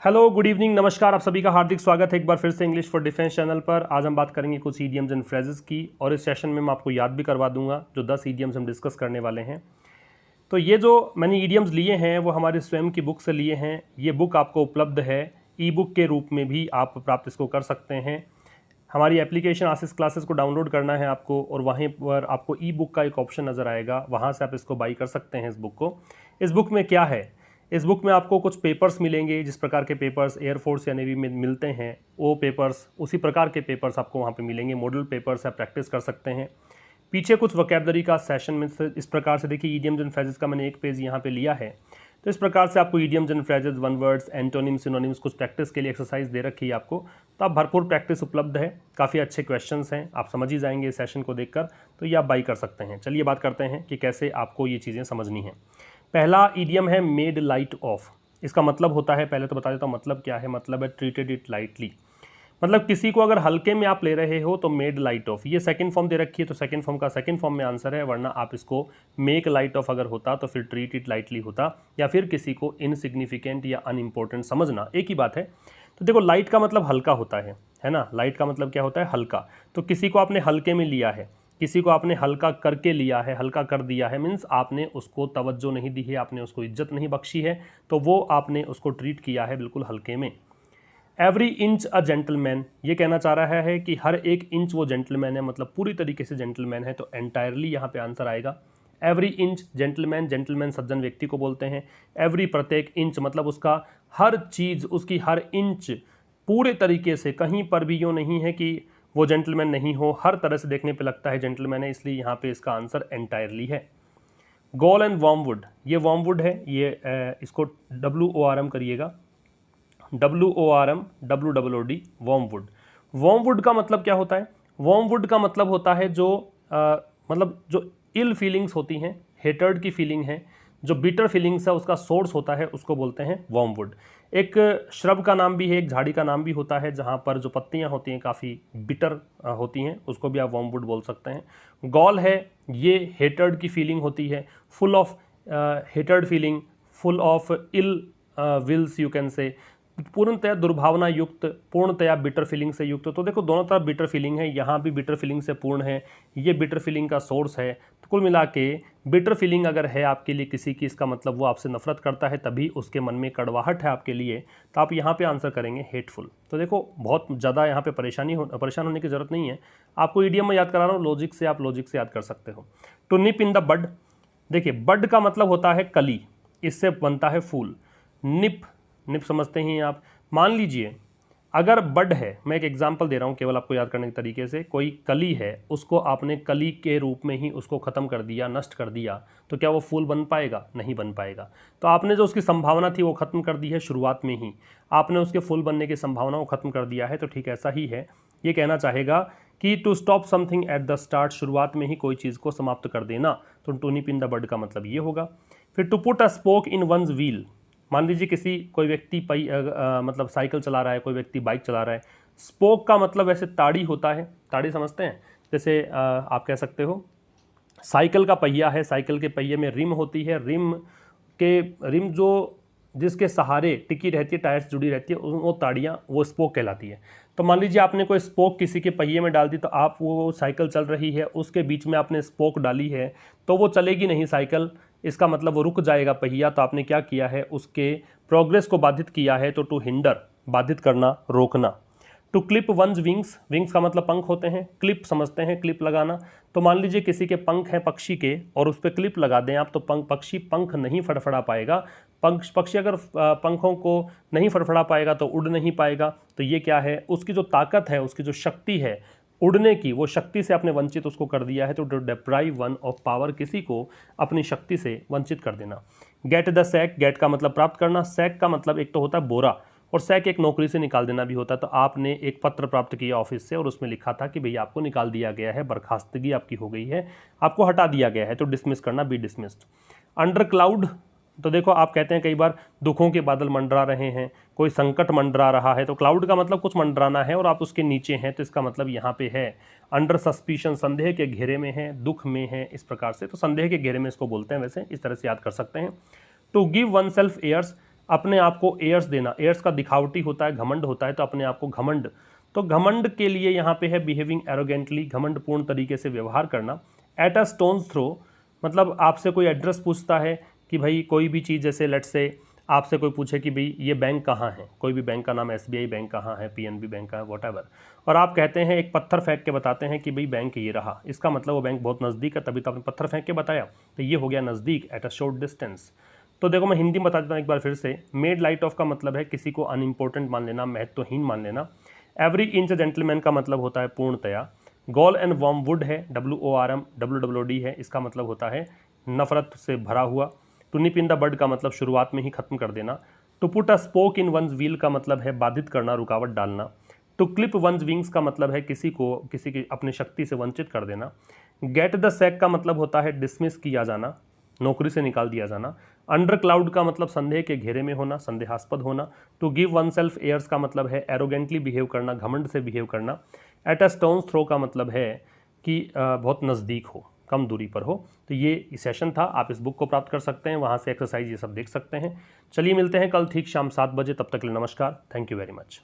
Hello, good evening, नमस्कार। आप सभी का हार्दिक स्वागत है एक बार फिर से इंग्लिश फॉर डिफेंस चैनल पर। आज हम बात करेंगे कुछ ईडियम्स एंड फ्रेजेस की, और इस सेशन में मैं आपको याद भी करवा दूंगा जो 10 ईडियम्स हम डिस्कस करने वाले हैं। तो ये जो मैंने ईडियम्स लिए हैं वो हमारे स्वयं की बुक से लिए हैं। ये बुक आपको उपलब्ध है, ई बुक के रूप में भी आप प्राप्त इसको कर सकते हैं। हमारी एप्लीकेशन आसिस क्लासेस को डाउनलोड करना है आपको, और वहीं पर आपको ई बुक का एक ऑप्शन नज़र आएगा, वहाँ से आप इसको बाई कर सकते हैं इस बुक को। इस बुक में क्या है, इस बुक में आपको कुछ पेपर्स मिलेंगे, जिस प्रकार के पेपर्स एयरफोर्स या नेवी में मिलते हैं वो पेपर्स, उसी प्रकार के पेपर्स आपको वहाँ पे मिलेंगे। मॉडल पेपर्स आप प्रैक्टिस कर सकते हैं। पीछे कुछ वोकैबुलरी का सेशन में इस प्रकार से देखिए, ईडियम्स एंड फ्रेजेस का मैंने एक पेज यहाँ पे लिया है। तो इस प्रकार से आपको idioms and phrases, one words, antonyms, synonyms कुछ प्रैक्टिस के लिए एक्सरसाइज दे रखी है आपको। तो आप भरपूर प्रैक्टिस उपलब्ध है, काफ़ी अच्छे क्वेश्चंस हैं, आप समझ ही जाएंगे इस सेशन को देखकर। तो ये आप बाई कर सकते हैं। चलिए बात करते हैं कि कैसे आपको ये चीज़ें समझनी है। पहला ईडियम है मेड लाइट ऑफ। इसका मतलब होता है, पहले तो बता देता हूँ मतलब क्या है। मतलब है ट्रीटेड इट लाइटली। मतलब किसी को अगर हल्के में आप ले रहे हो तो मेड लाइट ऑफ। ये सेकंड फॉर्म दे रखी है तो सेकंड फॉर्म का सेकंड फॉर्म में आंसर है, वरना आप इसको मेक लाइट ऑफ अगर होता तो फिर ट्रीट इट लाइटली होता, या फिर किसी को इनसिग्निफिकेंट या अनइम्पोर्टेंट समझना, एक ही बात है। तो देखो, लाइट का मतलब हल्का होता है ना। लाइट का मतलब क्या होता है? हल्का। तो किसी को आपने हल्के में लिया है, किसी को आपने हल्का करके लिया है, हल्का कर दिया है, मीन्स आपने उसको तवज्जो नहीं दी है, आपने उसको इज्जत नहीं बख्शी है, तो वो आपने उसको ट्रीट किया है बिल्कुल हल्के में। एवरी इंच अ जेंटलमैन, ये कहना चाह रहा है कि हर एक इंच वो जेंटलमैन है, मतलब पूरी तरीके से जेंटलमैन है। तो एंटायरली यहाँ पे आंसर आएगा। एवरी इंच जेंटलमैन, जेंटलमैन सज्जन व्यक्ति को बोलते हैं। एवरी प्रत्येक इंच मतलब उसका हर चीज़, उसकी हर इंच पूरे तरीके से, कहीं पर भी यूँ नहीं है कि वो जेंटलमैन नहीं हो, हर तरह से देखने पे लगता है जेंटलमैन है, इसलिए यहाँ पे इसका आंसर एंटायरली है। गॉल एंड वॉर्मवुड, ये वॉर्मवुड है, ये इसको WORM करिएगा, WORMWOOD, वॉर्मवुड। वॉर्मवुड का मतलब क्या होता है? वॉर्मवुड का मतलब होता है जो मतलब जो इल फीलिंग्स होती हैं, हेटर्ड की फीलिंग है, जो बिटर फीलिंग्स है, उसका सोर्स होता है, उसको बोलते हैं वॉर्मवुड। एक श्रब का नाम भी है, एक झाड़ी का नाम भी होता है, जहाँ पर जो पत्तियाँ होती हैं काफ़ी बिटर होती हैं, उसको भी आप वॉर्मवुड बोल सकते हैं। गॉल है, ये हेटर्ड की फीलिंग होती है, full of hatred feeling, full of ill wills you can say, पूर्णतया दुर्भावना युक्त, पूर्णतया बिटर फीलिंग से युक्त। तो देखो, दोनों तरफ बिटर फीलिंग है, यहाँ भी बिटर फीलिंग से पूर्ण है, ये बिटर फीलिंग का सोर्स है। तो कुल मिला के बिटर फीलिंग अगर है आपके लिए किसी की, इसका मतलब वो आपसे नफरत करता है, तभी उसके मन में कड़वाहट है आपके लिए। तो आप यहाँ पे आंसर करेंगे हेटफुल। तो देखो, बहुत ज़्यादा यहाँ पे परेशान होने की ज़रूरत नहीं है। आपको ईडियम में याद करा रहा हूँ, लॉजिक से आप लॉजिक से याद कर सकते हो। टू निप इन द बड, देखिए बड का मतलब होता है कली, इससे बनता है फूल। निप, निप समझते हैं आप। मान लीजिए अगर बड है, मैं एक एग्जांपल दे रहा हूँ केवल आपको याद करने के तरीके से, कोई कली है, उसको आपने कली के रूप में ही उसको ख़त्म कर दिया, नष्ट कर दिया, तो क्या वो फूल बन पाएगा? नहीं बन पाएगा। तो आपने जो उसकी संभावना थी वो ख़त्म कर दी है शुरुआत में ही, आपने उसके फूल बनने की संभावना को ख़त्म कर दिया है। तो ठीक ऐसा ही है, ये कहना चाहेगा कि to stop something at the start, शुरुआत में ही कोई चीज़ को समाप्त कर देना। तो टू निप इन द बड का मतलब ये होगा। फिर to put a spoke in one's wheel, मान लीजिए कोई व्यक्ति मतलब साइकिल चला रहा है, कोई व्यक्ति बाइक चला रहा है। स्पोक का मतलब वैसे ताड़ी होता है, ताड़ी समझते हैं? जैसे आप कह सकते हो साइकिल का पहिया है, साइकिल के पहिए में रिम होती है, रिम जो जिसके सहारे टिकी रहती है, टायर्स जुड़ी रहती है, वो ताड़ियाँ, वो स्पोक कहलाती है। तो मान लीजिए आपने कोई स्पोक किसी के पहिए में डाल दी, तो आप, वो साइकिल चल रही है, उसके बीच में आपने स्पोक डाली है, तो वो चलेगी नहीं साइकिल, इसका मतलब वो रुक जाएगा पहिया। तो आपने क्या किया है? उसके प्रोग्रेस को बाधित किया है। तो टू हिंडर, बाधित करना, रोकना। To clip one's wings, wings का मतलब पंख होते हैं, क्लिप समझते हैं, क्लिप लगाना। तो मान लीजिए किसी के पंख हैं पक्षी के, और उस पर क्लिप लगा दें आप, तो पक्षी पंख नहीं फड़फड़ा पाएगा। पक्षी अगर पंखों को नहीं फड़फड़ा पाएगा तो उड़ नहीं पाएगा। तो ये क्या है? उसकी जो ताकत है, उसकी जो शक्ति है उड़ने की, वो शक्ति से आपने वंचित उसको कर दिया है। तो to deprive one of power, किसी को अपनी शक्ति से वंचित कर देना। गेट द सैक, गेट का मतलब प्राप्त करना, सैक का मतलब एक तो होता है बोरा, और सैक एक नौकरी से निकाल देना भी होता है। तो आपने एक पत्र प्राप्त किया ऑफिस से, और उसमें लिखा था कि भैया आपको निकाल दिया गया है, बर्खास्तगी आपकी हो गई है, आपको हटा दिया गया है। तो डिसमिस करना, बी डिसमिस्ड। अंडर क्लाउड, तो देखो आप कहते हैं कई बार दुखों के बादल मंडरा रहे हैं, कोई संकट मंडरा रहा है, तो क्लाउड का मतलब कुछ मंडराना है और आप उसके नीचे हैं, तो इसका मतलब यहाँ पे है अंडर सस्पिशन, संदेह के घेरे में है, दुख में है, इस प्रकार से। तो संदेह के घेरे में इसको बोलते हैं, वैसे इस तरह से याद कर सकते हैं। To give oneself airs, अपने आप को एयर्स देना, एयर्स का दिखावटी होता है, घमंड होता है, तो अपने आप को घमंड, तो घमंड के लिए यहाँ पे है बिहेविंग एरोगेंटली, घमंड पूर्ण तरीके से व्यवहार करना। एट अ स्टोन्स थ्रो, मतलब आपसे कोई एड्रेस पूछता है कि भाई कोई भी चीज़, जैसे लेट्स से आपसे कोई पूछे कि भाई ये बैंक कहाँ है, कोई भी बैंक का नाम, SBI बैंक कहाँ है, PNB बैंक कहाँ है, वॉटएवर, और आप कहते हैं, एक पत्थर फेंक के बताते हैं कि भाई बैंक ये रहा, इसका मतलब वो बैंक बहुत नज़दीक है, तभी तो आपने पत्थर फेंक के बताया, तो ये हो गया नज़दीक, एट अ शॉर्ट डिस्टेंस। तो देखो मैं हिंदी में बता देता हूँ एक बार फिर से। मेड लाइट ऑफ का मतलब है किसी को अनइम्पोर्टेंट मान लेना, महत्वहीन मान लेना। एवरी इंच जेंटलमैन का मतलब होता है पूर्णतया। गॉल एंड वर्मवुड है, WORM, WWD है, इसका मतलब होता है नफरत से भरा हुआ। टू निप इन द बड का मतलब शुरुआत में ही खत्म कर देना। To put a spoke in one's wheel का मतलब है बाधित करना, रुकावट डालना। टू क्लिप वंस विंग्स का मतलब है किसी की अपनी शक्ति से वंचित कर देना। गेट द सैक का मतलब होता है डिसमिस किया जाना, नौकरी से निकाल दिया जाना। अंडर क्लाउड का मतलब संदेह के घेरे में होना, संदेहास्पद होना। To give oneself airs का मतलब है एरोगेंटली बिहेव करना, घमंड से बिहेव करना। एट अ स्टोन्स थ्रो का मतलब है कि बहुत नज़दीक हो, कम दूरी पर हो। तो ये सेशन था, आप इस बुक को प्राप्त कर सकते हैं, वहाँ से एक्सरसाइज ये सब देख सकते हैं। चलिए मिलते हैं कल ठीक शाम 7 बजे, तब तक के लिए नमस्कार, थैंक यू वेरी मच।